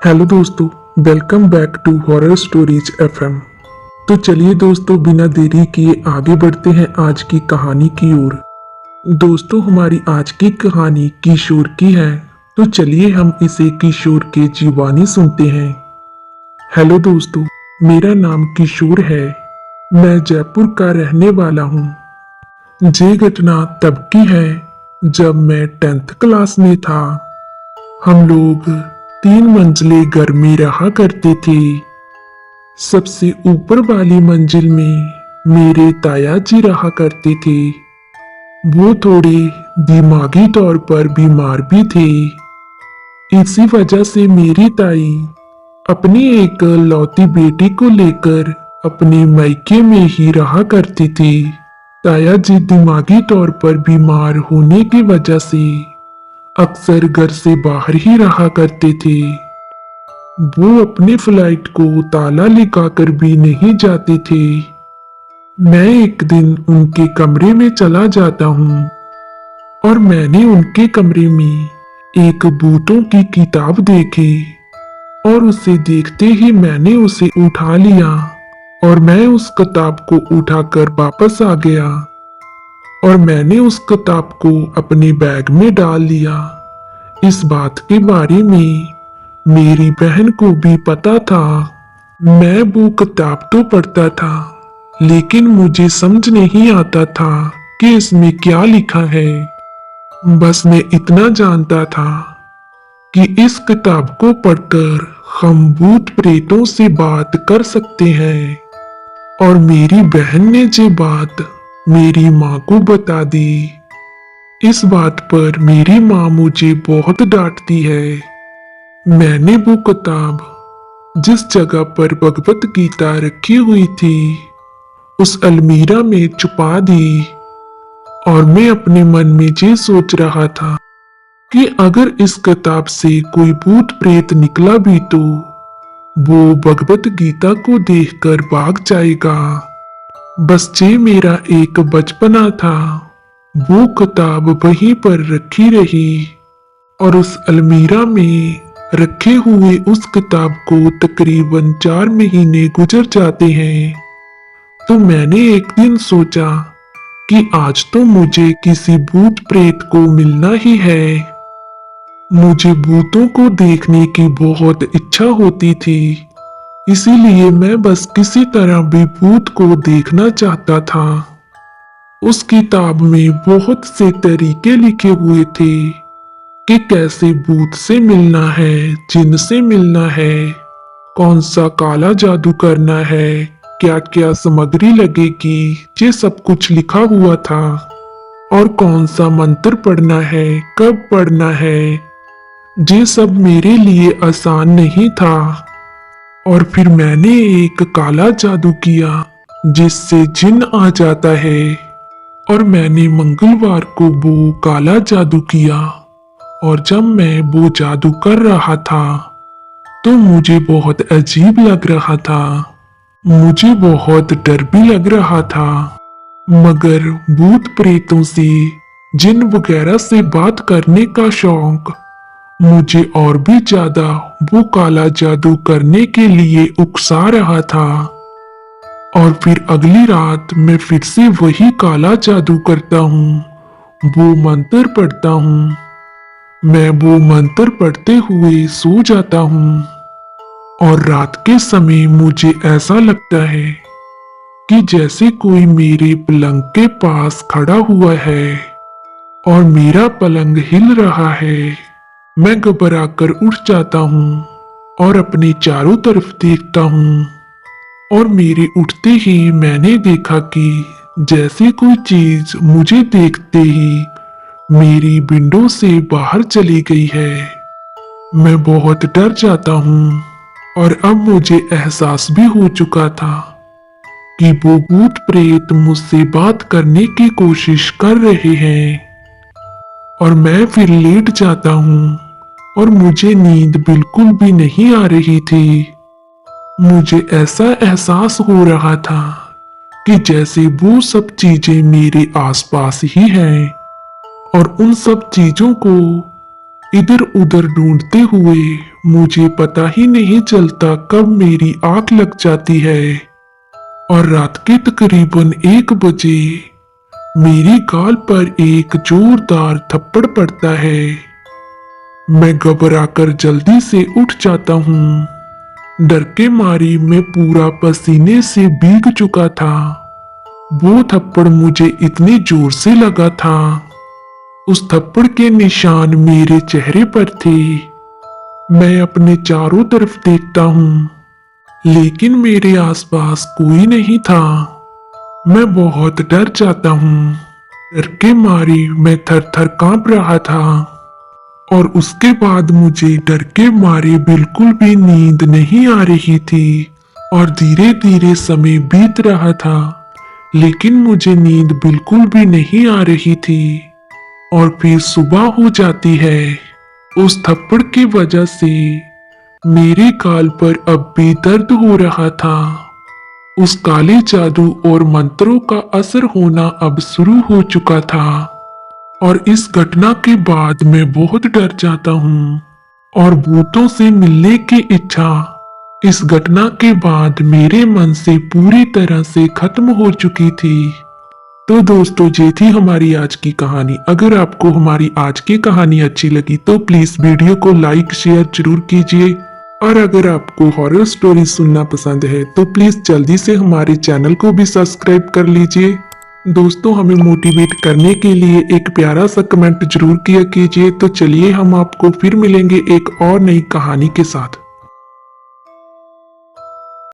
Hello दोस्तों, welcome back to horror stories FM. तो चलिए दोस्तों, बिना देरी किए आगे बढ़ते हैं आज की कहानी की ओर। दोस्तों, हमारी आज की कहानी किशोर की है, तो चलिए हम इसे किशोर के जीवानी सुनते हैं। हेलो दोस्तों, मेरा नाम किशोर है। मैं जयपुर का रहने वाला हूँ। ये घटना तब की है जब मैं 10th क्लास में था। हम लोग 3 मंजिले घर में रहा करते थे। सबसे ऊपर वाली मंजिल में मेरे ताया जी रहा करते थे। वो थोड़े दिमागी तौर पर बीमार भी थे। इसी वजह से मेरी ताई अपनी एक लौती बेटी को लेकर अपने मायके में ही रहा करती थी। ताया जी दिमागी तौर पर बीमार होने की वजह से अक्सर घर से बाहर ही रहा करते थे। वो अपनी फ्लाइट को ताला लगाकर भी नहीं जाते थे। मैं एक दिन उनके कमरे में चला जाता हूँ और मैंने उनके कमरे में एक भूतों की किताब देखी और उसे देखते ही मैंने उसे उठा लिया और मैं उस किताब को उठाकर वापस आ गया और मैंने उस किताब को अपने बैग में डाल लिया। इस बात के बारे में मेरी बहन को भी पता था। मैं वो किताब तो पढ़ता था, लेकिन मुझे समझ नहीं आता था कि इसमें क्या लिखा है। बस मैं इतना जानता था कि इस किताब को पढ़कर हम भूत प्रेतों से बात कर सकते हैं। और मेरी बहन ने ये बात मेरी माँ को बता दी। इस बात पर मेरी माँ मुझे बहुत डांटती है। मैंने वो किताब जिस जगह पर भगवत गीता रखी हुई थी उस अलमीरा में छुपा दी और मैं अपने मन में ये सोच रहा था कि अगर इस किताब से कोई भूत प्रेत निकला भी तो वो भगवत गीता को देखकर भाग जाएगा। बस ये मेरा एक बचपना था। वो किताब वहीं पर रखी रही और उस अलमीरा में रखे हुए उस किताब को तकरीबन 4 महीने गुजर जाते हैं। तो मैंने एक दिन सोचा कि आज तो मुझे किसी भूत प्रेत को मिलना ही है। मुझे भूतों को देखने की बहुत इच्छा होती थी, इसीलिए मैं बस किसी तरह भी भूत को देखना चाहता था। उस किताब में बहुत से तरीके लिखे हुए थे कि कैसे भूत से मिलना है, जिन से मिलना है, कौन सा काला जादू करना है, क्या क्या सामग्री लगेगी, ये सब कुछ लिखा हुआ था। और कौन सा मंत्र पढ़ना है, कब पढ़ना है, ये सब मेरे लिए आसान नहीं था। और फिर मैंने एक काला जादू किया जिससे जिन आ जाता है और मैंने मंगलवार को वो काला जादू किया। और जब मैं वो जादू कर रहा था तो मुझे बहुत अजीब लग रहा था। मुझे बहुत डर भी लग रहा था। मगर भूत प्रेतों से, जिन वगैरह से बात करने का शौक मुझे और भी ज्यादा वो काला जादू करने के लिए उकसा रहा था। और फिर अगली रात मैं फिर से वही काला जादू करता हूँ, वो मंत्र पढ़ता हूँ। मैं वो मंत्र पढ़ते हुए सो जाता हूँ और रात के समय मुझे ऐसा लगता है कि जैसे कोई मेरे पलंग के पास खड़ा हुआ है और मेरा पलंग हिल रहा है। मैं घबरा कर उठ जाता हूँ और अपने चारों तरफ देखता हूँ और मेरे उठते ही मैंने देखा कि जैसे कोई चीज मुझे देखते ही मेरी विंडो से बाहर चली गई है। मैं बहुत डर जाता हूँ और अब मुझे एहसास भी हो चुका था कि वो भूत प्रेत मुझसे बात करने की कोशिश कर रहे हैं। और मैं फिर लेट जाता हूँ और मुझे नींद बिल्कुल भी नहीं आ रही थी। मुझे ऐसा एहसास हो रहा था कि जैसे वो सब चीजें मेरे आसपास ही हैं और उन सब चीजों को इधर उधर ढूंढते हुए मुझे पता ही नहीं चलता कब मेरी आंख लग जाती है और रात के तकरीबन 1 बजे मेरी गाल पर एक जोरदार थप्पड़ पड़ता है। मैं घबराकर जल्दी से उठ जाता हूँ। डर के मारे मैं पूरा पसीने से भीग चुका था। वो थप्पड़ मुझे इतनी जोर से लगा था, उस थप्पड़ के निशान मेरे चेहरे पर थे। मैं अपने चारों तरफ देखता हूँ, लेकिन मेरे आसपास कोई नहीं था। मैं बहुत डर जाता हूँ। डर के मारे मैं थर-थर कांप रहा था और उसके बाद मुझे डर के मारे बिल्कुल भी नींद नहीं आ रही थी और धीरे धीरे समय बीत रहा था, लेकिन मुझे नींद बिल्कुल भी नहीं आ रही थी। और फिर सुबह हो जाती है। उस थप्पड़ की वजह से मेरे गाल पर अब भी दर्द हो रहा था। उस काले जादू और मंत्रों का असर होना अब शुरू हो चुका था और इस घटना के बाद मैं बहुत डर जाता हूँ और भूतों से मिलने की इच्छा इस घटना के बाद मेरे मन से पूरी तरह से खत्म हो चुकी थी। तो दोस्तों, ये थी हमारी आज की कहानी। अगर आपको हमारी आज की कहानी अच्छी लगी तो प्लीज वीडियो को लाइक शेयर जरूर कीजिए और अगर आपको हॉरर स्टोरी सुनना पसंद है तो प्लीज जल्दी से हमारे चैनल को भी सब्सक्राइब कर लीजिए। दोस्तों, हमें मोटिवेट करने के लिए एक प्यारा सा कमेंट जरूर किया कीजिए। तो चलिए हम आपको फिर मिलेंगे एक और नई कहानी के साथ।